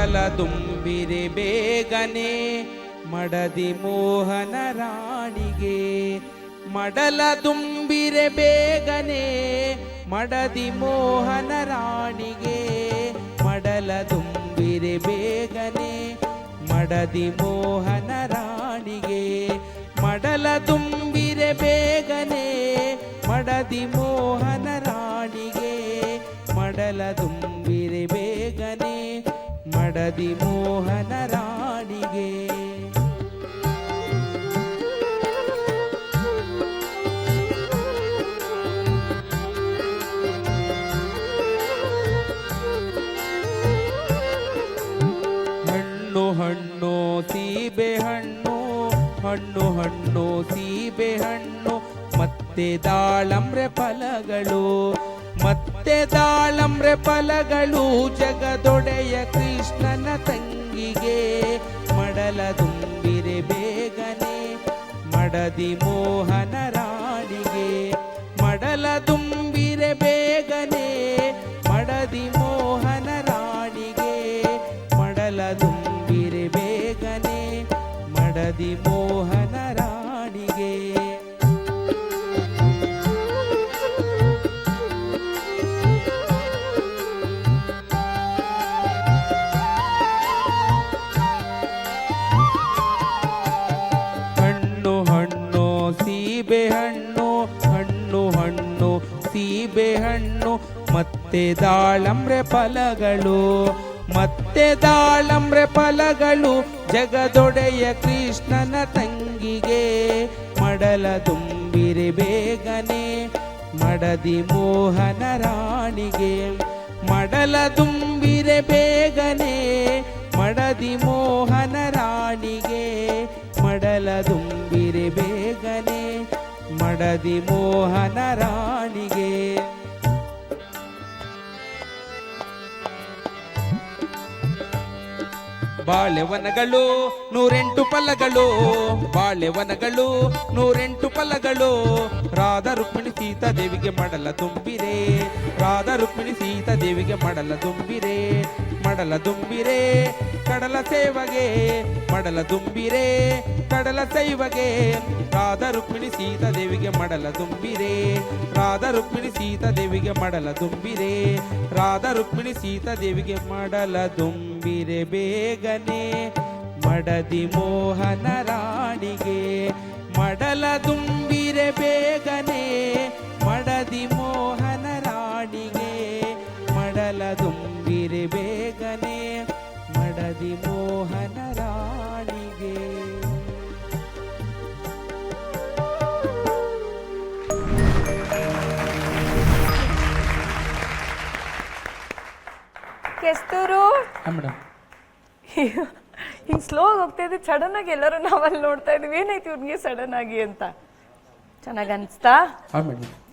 ಮಡಲದುಂಬಿರೆ ಬೇಗನೆ ಮಡದಿ ಮೋಹನ ರಾಣಿಗೆ. ಮಡಲದುಂಬಿರೆ ಬೇಗನೆ ಮಡದಿ ಮೋಹನ ರಾಣಿಗೆ. ಮಡಲದುಂಬಿರೆ ಬೇಗನೆ ಮಡದಿ ಮೋಹನ ರಾಣಿಗೆ. ಮಡಲದುಂಬಿರೆ ಬೇಗನೆ ಮಡದಿ ಮೋಹನ ರಾಣಿಗೆ. ಮಡಲದುಂಬಿರೆ ಬೇಗನೆ ಮಡದಿ ಮೋಹನ ರಾಣಿಗೆ. ಹಣ್ಣು ಹಣ್ಣು ಸೀಬೆ ಹಣ್ಣು ಹಣ್ಣು ಹಣ್ಣು ಸೀಬೆ ಹಣ್ಣು ಮತ್ತೆ ದಾಳಂಬ್ರೆ ಫಲಗಳು. ಮತ್ತೆ ದಾಳಂಬ್ರೆ ಫಲಗಳು ಜಗದೊಡೆಯ ಕೃಷ್ಣನ ತಂಗಿಗೆ. ಮಡಲದುಂಬಿರೆ ಬೇಗನೆ ಮಡದಿ ಮೋಹನ ರಾಣಿಗೆ. ಮಡಲದುಂಬಿರೆ ಬೇಗನೆ ಮಡದಿ ಮೋಹನ ರಾಣಿಗೆ. ಮಡಲದುಂಬಿರೆ ಬೇಗನೆ ಮಡದಿ ಮೋಹನ ರಾಣಿಗೆ. ಹಣ್ಣು ಹಣ್ಣು ಸೀಬೆ ಹಣ್ಣು ಹಣ್ಣು ಹಣ್ಣು ಸೀಬೆ ಹಣ್ಣು ಮತ್ತೆ ದಾಳಂಬ್ರೆ ಫಲಗಳು. ಮತ್ತೆ ದಾಳಂಬ್ರೆ ಫಲಗಳು ಜಗದೊಡೆಯ ಕೃಷ್ಣನ ತಂಗಿಗೆ. ಮಡಲದುಂಬಿರೆ ಬೇಗನೆ ಮಡದಿ ಮೋಹನ ರಾಣಿಗೆ. ಮಡಲದುಂಬಿರೆ ಬೇಗನೆ ಮಡದಿ ಮೋಹನ ರಾಣಿಗೆ. ಮಡಲದುಂಬಿರೆ ಬೇಗನೆ ಮಡದಿ ಮೋಹನ ರಾಣಿಗೆ. ಬಾಳೆವನಗಳು 108 ಫಲಗಳು. ಬಾಳೆವನಗಳು 108 ಫಲಗಳು. ರಾಧಾ ರುಕ್ಮಿಣಿ ಸೀತಾ ದೇವಿಗೆ ಮಡಲದುಂಬಿರೆ. ರಾಧಾ ರುಕ್ಮಿಣಿ ಸೀತಾ ದೇವಿಗೆ ಮಡಲದುಂಬಿರೆ. ಮಡಲದುಂಬಿರೆ ಕಡಲ ಸೇವಗೆ. ಮಡಲದುಂಬಿರೆ ಕಡಲ ಸೇವಗೆ. ರಾಧಾ ರುಕ್ಮಿಣಿ ಸೀತಾ ದೇವಿಗೆ ಮಡಲದುಂಬಿರೆ. ರಾಧಾ ರುಕ್ಮಿಣಿ ಸೀತಾ ದೇವಿಗೆ ಮಡಲದುಂಬಿರೆ. ರಾಧಾ ರುಕ್ಮಿಣಿ ಸೀತಾ ದೇವಿಗೆ ಮಡಲದುಂಬಿರೆ ಬೇಗನೆ ಮಡದಿ ಮೋಹನ ರಾಣಿಗೆ. ಮಡಲದುಂಬಿರೆ ಬೇಗನೆ ಮಡದಿ ಮೋಹನ ರಾಣಿಗೆ. ಮಡಲದುಂಬಿರೆ ಬೇಗನೆ ಮಡದಿ ಮೋಹನ ರಾಣಿಗೆ. ಕೆಸ್ತೂರು ಮೇಡಮ್ ಹಿಂಗೆ ಸ್ಲೋ ಹೋಗ್ತಾ ಇದ್ದೆ. ಸಡನ್ ಆಗಿ ಎಲ್ಲರೂ ನಾವಲ್ಲಿ ನೋಡ್ತಾ ಇದೀವಿ. ಏನಾಯ್ತು ಇವ್ನಿಗೆ ಸಡನ್ ಆಗಿ ಅಂತ ಚೆನ್ನಾಗಿ ಅನ್ಸ್ತಾ?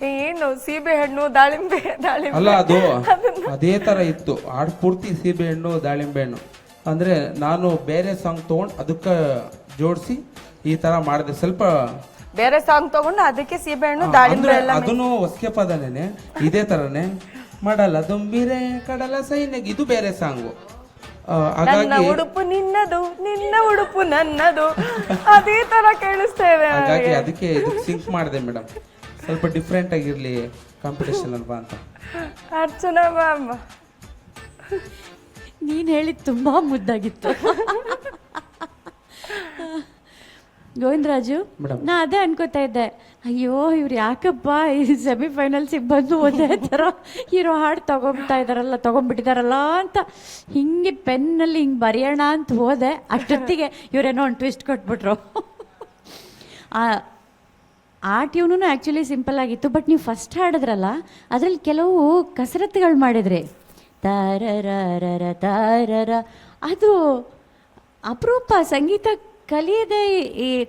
ಏನು ಸೀಬೆ ಹಣ್ಣು ದಾಳಿಂಬೆ ದಾಳಿಂಬೆ ಅಲ್ಲ, ಅದು ಅದೇ ತರ ಇತ್ತು ಹಾಡು ಪೂರ್ತಿ. ಸೀಬೆ ಹಣ್ಣು ದಾಳಿಂಬೆ ಹಣ್ಣು ಅಂದ್ರೆ ನಾನು ಬೇರೆ ಸಾಂಗ್ ತಗೊಂಡು ಅದಕ್ಕೆ ಜೋಡಿಸಿ ಈ ತರ ಮಾಡಿದೆ. ಸ್ವಲ್ಪ ಬೇರೆ ಸಾಂಗ್ ತಗೊಂಡು ಅದಕ್ಕೆ ಸೀಬೆ ಹಣ್ಣು ದಾಳಿಂಬೆ ಎಲ್ಲ ಅದನ್ನು ಹೊಸಕೆ ಪದನೇನೆ ಇದೇ ತರನೇ. ಮಡಲದುಂಬಿರೆ ಕಡಲ ಸೈನ್ಯಗೆ ಇದು ಬೇರೆ ಸಾಂಗು. ನನ್ನ ಉಡುಪು ನಿನ್ನದು ನಿನ್ನ ಉಡುಪು ನನ್ನದು ಅದೇ ತರ ಕೇಳಿಸ್ತೇವೆ. ಹಾಗಾಗಿ ಅದಕ್ಕೆ ಸಿಂಕ್ ಮಾಡಿದೆ ಮೇಡಮ್, ಸ್ವಲ್ಪ ಡಿಫ್ರೆಂಟ್ ಆಗಿರ್ಲಿ ಕಾಂಪಿಟೇಷನ್ ಅಲ್ವಾ ಅಂತ. ಅರ್ಚನಾ ಮ್ಯಾಮ್ ನೀನು ಹೇಳಿದ್ದು ತುಂಬ ಮುದ್ದಾಗಿತ್ತು ಗೋವಿಂದರಾಜು. ನಾ ಅದೇ ಅನ್ಕೋತಾ ಇದ್ದೆ, ಅಯ್ಯೋ ಇವ್ರು ಯಾಕಪ್ಪ ಈ ಸೆಮಿಫೈನಲ್ಸಿಗೆ ಬಂದು ಒಂದೇ ಥರ ಇರೋ ಹಾಡು ತೊಗೊಂಡ್ಬಿಟ್ಟಿದಾರಲ್ಲ ಅಂತ ಹಿಂಗೆ ಪೆನ್ನಲ್ಲಿ ಹಿಂಗೆ ಬರೆಯೋಣ ಅಂತ ಹೋದೆ. ಅಷ್ಟೊತ್ತಿಗೆ ಇವರೇನೋ ಒಂದು ಟ್ವಿಸ್ಟ್ ಕೊಟ್ಬಿಟ್ರು. ಆ ಟ್ಯೂನು ಆ್ಯಕ್ಚುಲಿ ಸಿಂಪಲ್ ಆಗಿತ್ತು, ಬಟ್ ನೀವು ಫಸ್ಟ್ ಹಾಡಿದ್ರಲ್ಲ ಅದರಲ್ಲಿ ಕೆಲವು ಕಸರತ್ತುಗಳು ಮಾಡಿದ್ರಿ. ತಾರರ ತಾರರ ಅದು ಅಪರೂಪ. ಸಂಗೀತ ಕಲಿಯದೆ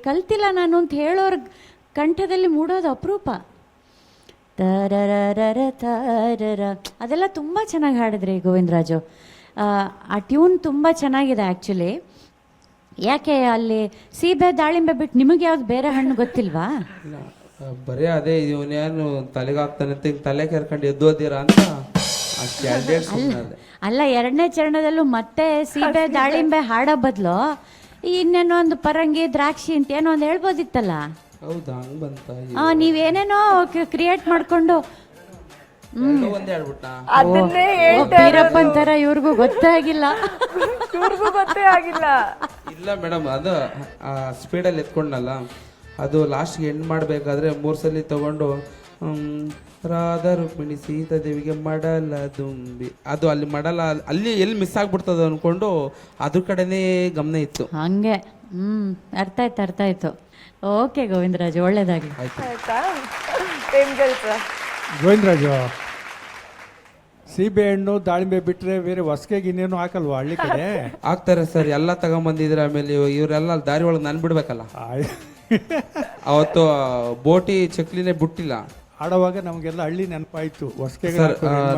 ಕಲ್ತಿಲ್ಲ ನಾನು ಅಂತ ಹೇಳೋರ ಕಂಠದಲ್ಲಿ ಮೂಡೋದು ಅಪರೂಪ. ತಾರರ ತಾರರ ಅದೆಲ್ಲ ತುಂಬ ಚೆನ್ನಾಗಿ ಹಾಡಿದ್ರಿ ಗೋವಿಂದರಾಜು. ಆ ಟ್ಯೂನ್ ತುಂಬ ಚೆನ್ನಾಗಿದೆ ಆ್ಯಕ್ಚುಲಿ. ಯಾಕೆ ಅಲ್ಲಿ ಸೀಬೆ ದಾಳಿಂಬೆ ಬಿಟ್ಟು ನಿಮಗೆ ಯಾವ್ದು ಬೇರೆ ಹಣ್ಣು ಗೊತ್ತಿಲ್ವಾ? ಬರೀ ಅದೇ ಇವನೇನು ತಲೆಗಾಗ್ತಾನೆ ಅಂತ ತಲೆ ಕೆರ್ಕೊಂಡು ಎದ್ದೋದಿರ ಅಂತ ಅಷ್ಟೇ. ಅಲ್ಲ, 2ನೇ ಚರಣದಲ್ಲೂ ಮತ್ತೆ ಸೀಬೆ ದಾಳಿಂಬೆ ಹಾಡೋ ಬದಲು ಇನ್ನೇನೋ ಒಂದು ಪರಂಗಿ ದ್ರಾಕ್ಷಿ ಅಂತ ಏನೋ ಒಂದು ಹೇಳ್ಬೋದಿತ್ತಲ್ಲ. ಹೌದಾ, ಹಂಗ್ ಬಂತ? ನೀವೇನೇನೋ ಕ್ರಿಯೇಟ್ ಮಾಡ್ಕೊಂಡು ಒಂದೇ ಹೇಳ್ಬಿಟ್ಟ. ಅದನ್ನೇ ವೀರಪ್ಪನ್ ತರ ಇವ್ರಿಗೂ ಗೊತ್ತಾಗಿಲ್ಲ. ಇವ್ರಿಗೂ ಗೊತ್ತೇ ಆಗಿಲ್ಲ. ಇಲ್ಲ ಮೇಡಮ್, ಅದು ಸ್ಪೀಡಲ್ಲಿ ಎತ್ಕೊಂಡಲ್ಲ, ಅದು ಲಾಸ್ಟ್ಗೆ ಎಂಡ್ ಮಾಡಬೇಕಾದ್ರೆ 3 ಸಲ ತಗೊಂಡು ರಾಧಾ ರುಕ್ಮಿಣಿ ಸೀತಾದೇವಿಗೆ ಮಡಲ ದುಂಬಿ, ಅದು ಅಲ್ಲಿ ಮಡಲ ಅಲ್ಲಿ ಎಲ್ಲಿ ಮಿಸ್ ಆಗ್ಬಿಡ್ತದ ಅನ್ಕೊಂಡು ಅದ್ರ ಕಡೆನೇ ಗಮನ ಇತ್ತು. ಹಂಗೆ ಅರ್ಥ ಆಯ್ತು. ಓಕೆ ಗೋವಿಂದರಾಜ್, ಒಳ್ಳೇದಾಗಿ. ಆಯ್ತಾ? ಟೈಮ್ಗಳು ಸರ್ ಗೋವಿಂದರಾಜು, ಸೀಬೆ ಹಣ್ಣು ದಾಳಿಂಬೆ ಬಿಟ್ರೆ ಬೇರೆ ಹೊಸಕೆಗೆ ಇನ್ನೇನು ಹಾಕಲ್ವಾ ಹಳ್ಳಿ ಕಡೆ? ಆಗ್ತಾರೆ ಸರ್, ಎಲ್ಲ ತಗೊಂಬಂದಿದ್ರೆ ಆಮೇಲೆ ಇವರೆಲ್ಲ ದಾರಿ ಒಳಗೆ ನಾನು ಬಿಡ್ಬೇಕಲ್ಲ. ಅವತ್ತು ಬೋಟಿ ಚಕ್ಲಿನೇ ಬಿಟ್ಟಿಲ್ಲ. ಆಡುವಾಗ ನಮಗೆಲ್ಲ ಹಳ್ಳಿ ನೆನಪಾಯ್ತು. ಹೊಸಕೆಗೆ ಸರ್,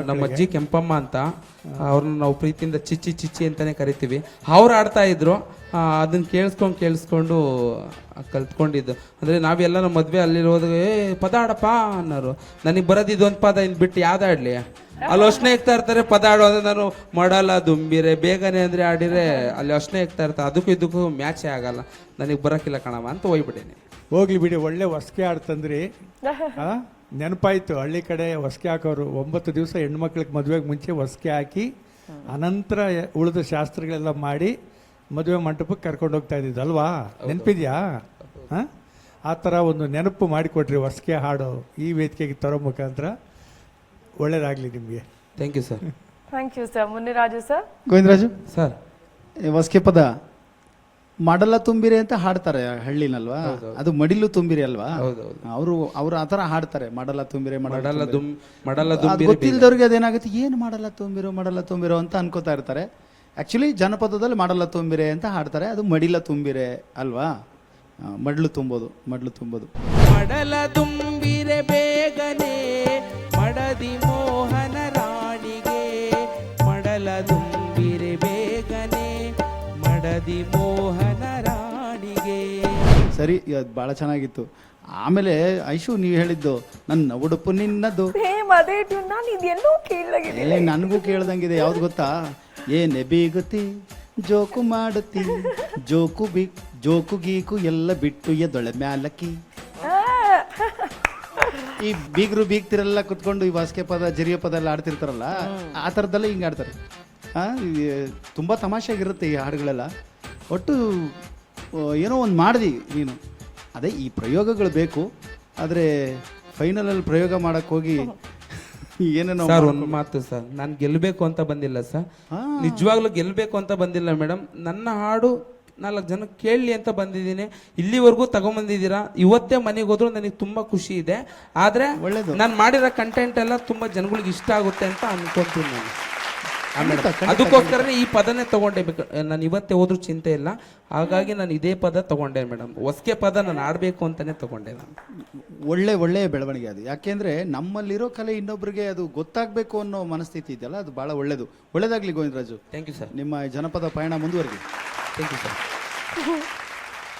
ನಮ್ಮ ಅಜ್ಜಿ ಕೆಂಪಮ್ಮ ಅಂತ, ಅವ್ರನ್ನ ನಾವು ಪ್ರೀತಿಯಿಂದ ಚಿಚ್ಚಿ ಚಿಚ್ಚಿ ಅಂತಾನೆ ಕರಿತೀವಿ. ಅವ್ರು ಆಡ್ತಾ ಇದ್ರು, ಅದನ್ನ ಕೇಳಿಸ್ಕೊಂಡು ಕಲ್ತ್ಕೊಂಡಿದ್ದು. ಅಂದ್ರೆ ನಾವೆಲ್ಲ ನಮ್ಮ ಮದ್ವೆ ಅಲ್ಲಿ ಹೋದಾಗ ಪದ ಆಡಪ್ಪ ಅನ್ನೋರು. ನನಗೆ ಬರೋದು ಇದೊಂದು ಪದ ಇನ್ ಬಿಟ್ಟು ಯಾವ್ದು ಆಡ್ಲಿ? ಅಲ್ಲಿ ಯೋಚನೆ ಇಕ್ತಾ ಇರ್ತಾರೆ ಪದ ಆಡೋ ಅಂದ್ರೆ ನಾನು ಮಾಡಲ್ಲ ದುಂಬಿರೆ ಬೇಗನೆ ಅಂದ್ರೆ ಆಡಿದ್ರೆ ಅಲ್ಲಿ ಯೋಚನೆ ಇಕ್ತಾ ಇರ್ತಾರೆ. ಅದಕ್ಕೂ ಇದಕ್ಕೂ ಮ್ಯಾಚೇ ಆಗಲ್ಲ, ನನಗೆ ಬರೋಕ್ಕಿಲ್ಲ ಕಣವ ಅಂತ ಹೋಗ್ಬಿಟ್ಟೇನೆ. ಹೋಗ್ಲಿ ಬಿಡಿ, ಒಳ್ಳೆ ಹೊಸಕೆ ಆಡ್ತಂದ್ರಿ. ನೆನಪಾಯ್ತು, ಹಳ್ಳಿ ಕಡೆ ಹೊಸಕೆ ಹಾಕೋರು 9 ದಿವಸ ಹೆಣ್ಮಕ್ಳಿಗೆ ಮದುವೆಗೆ ಮುಂಚೆ ಹೊಸಕೆ ಹಾಕಿ ಅನಂತರ ಉಳಿದ ಶಾಸ್ತ್ರಗಳೆಲ್ಲ ಮಾಡಿ ಮದುವೆ ಮಂಟಪಕ್ಕೆ ಕರ್ಕೊಂಡು ಹೋಗ್ತಾ ಇದ್ದಿದ್ದು ಅಲ್ವಾ? ನೆನಪಿದ್ಯಾ? ಹಾಂ, ಆ ಥರ ಒಂದು ನೆನಪು ಮಾಡಿಕೊಟ್ರಿ ಹೊಸಕೆ ಹಾಡು ಈ ವೇದಿಕೆಗೆ ತರೋ ಮುಖಾಂತರ. ಒಳ್ಳೇದಾಗಲಿ ನಿಮಗೆ. Thank you sir. Thank you sir. Muniraju sir. Govindaraju sir, ಹೊಸಕೆ ಪದ ಮಡಲ ತುಂಬಿರಿ ಅಂತ ಹಾಡ್ತಾರೆ ಹಳ್ಳಿನಲ್ವಾ? ಅದು ಮಡಿಲು ತುಂಬಿರಿ ಅಲ್ವಾ? ಅವರು ಆ ಥರ ಹಾಡ್ತಾರೆ, ಮಡಲ ತುಂಬಿರಿ ಮಡಲ ಗೊತ್ತಿಲ್ಲದವ್ರಿಗೆ ಅದೇನಾಗುತ್ತೆ, ಏನು ಮಾಡಲ್ಲ ತುಂಬಿರೋ ಅಂತ ಅನ್ಕೋತಾ ಇರ್ತಾರೆ. ಆ್ಯಕ್ಚುಲಿ ಜನಪದದಲ್ಲಿ ಮಾಡಲ್ಲ ತುಂಬಿರೆ ಅಂತ ಹಾಡ್ತಾರೆ, ಅದು ಮಡಿಲ ತುಂಬಿರೆ ಅಲ್ವಾ? ಮಡ್ಲು ತುಂಬೋದು. ಮಡಲ ತುಂಬಿರೆ ಬೇಗನೆ ಮಡದಿ ಮೋಹನ ರಾಣಿಗೆ, ಮಡಲ ತುಂಬಿರೆ ಬೇಗನೆ ಮಡದಿ ಮೋಹನ ರಾಣಿಗೆ. ಸರಿ, ಅದು ಭಾಳ ಚೆನ್ನಾಗಿತ್ತು. ಆಮೇಲೆ ಐಶು, ನೀವು ಹೇಳಿದ್ದು ನನ್ನ ಉಡುಪು ನಿನ್ನದು, ಅದೇ ಟ್ಯೂನ್. ನಾನು ಇದೆಲ್ಲೋ ಕೇಳಲಾಗಿದೆ. ನನಗೂ ಕೇಳ್ದಂಗಿದೆ. ಯಾವ್ದು ಗೊತ್ತಾ? ಏನೇ ಬೀಗುತ್ತಿ ಜೋಕು ಮಾಡುತ್ತಿ, ಜೋಕು ಗೀಕು ಎಲ್ಲ ಬಿಟ್ಟು ಎದೊಳೆ ಮ್ಯಾಲಕ್ಕಿ. ಈ ಬೀಗ್ತಿರೆಲ್ಲ ಕುತ್ಕೊಂಡು ಈ ವಾಸ್ಕೆ ಪದ ಜರಿಯ ಪದ ಎಲ್ಲ ಆಡ್ತಿರ್ತಾರಲ್ಲ, ಆ ಥರದ್ದೆಲ್ಲ ಹಿಂಗೆ ಆಡ್ತಾರೆ. ತುಂಬ ತಮಾಷೆಯಾಗಿರುತ್ತೆ ಈ ಹಾಡುಗಳೆಲ್ಲ. ಒಟ್ಟು ಏನೋ ಒಂದು ಮಾಡಿದಿ ನೀನು. ಅದೇ ಈ ಪ್ರಯೋಗಗಳು ಬೇಕು, ಆದರೆ ಫೈನಲಲ್ಲಿ ಪ್ರಯೋಗ ಮಾಡಕ್ಕೆ ಹೋಗಿ ಏನೇನೋ. ಸರ್, ಒಂದು ಮಾತು ಸರ್, ನಾನು ಗೆಲ್ಲಬೇಕು ಅಂತ ಬಂದಿಲ್ಲ ಸರ್, ನಿಜವಾಗ್ಲೂ ಗೆಲ್ಲಬೇಕು ಅಂತ ಬಂದಿಲ್ಲ ಮೇಡಮ್. ನನ್ನ ಹಾಡು 4 ಜನ ಕೇಳಲಿ ಅಂತ ಬಂದಿದ್ದೀನಿ. ಇಲ್ಲಿವರೆಗೂ ತಗೊಂಬಂದಿದ್ದೀರಾ. ಇವತ್ತೇ ಮನೆಗೆ ಹೋದ್ರು ನನಗೆ ತುಂಬ ಖುಷಿ ಇದೆ. ಆದರೆ ನಾನು ಮಾಡಿರೋ ಕಂಟೆಂಟ್ ಎಲ್ಲ ತುಂಬ ಜನಗಳಿಗೆ ಇಷ್ಟ ಆಗುತ್ತೆ ಅಂತ ಅನ್ಕೊಂತೀನಿ ನಾನು. ಅದಕ್ಕೋಸ್ಕರನೇ ಈ ಪದನೇ ತಗೊಂಡೆ. ನಾನು ಇವತ್ತೇ ಹೋದ್ರೂ ಚಿಂತೆ ಇಲ್ಲ, ಹಾಗಾಗಿ ನಾನು ಇದೇ ಪದ ತಗೊಂಡೆ ಮೇಡಮ್. ಹೊಸಕೆ ಪದ ನಾನು ಆಡಬೇಕು ಅಂತಾನೆ ತಗೊಂಡೆ ನಾನು. ಒಳ್ಳೆಯ ಬೆಳವಣಿಗೆ ಅದು. ಯಾಕೆಂದ್ರೆ ನಮ್ಮಲ್ಲಿರೋ ಕಲೆ ಇನ್ನೊಬ್ಬರಿಗೆ ಅದು ಗೊತ್ತಾಗಬೇಕು ಅನ್ನೋ ಮನಸ್ಥಿತಿ ಇದೆಯಲ್ಲ, ಅದು ಭಾಳ ಒಳ್ಳೇದಾಗಲಿ ಗೋವಿಂದರಾಜು. Thank you sir. ನಿಮ್ಮ ಜನಪದ ಪಯಣ ಮುಂದುವರೆದಿ. Thank you sir.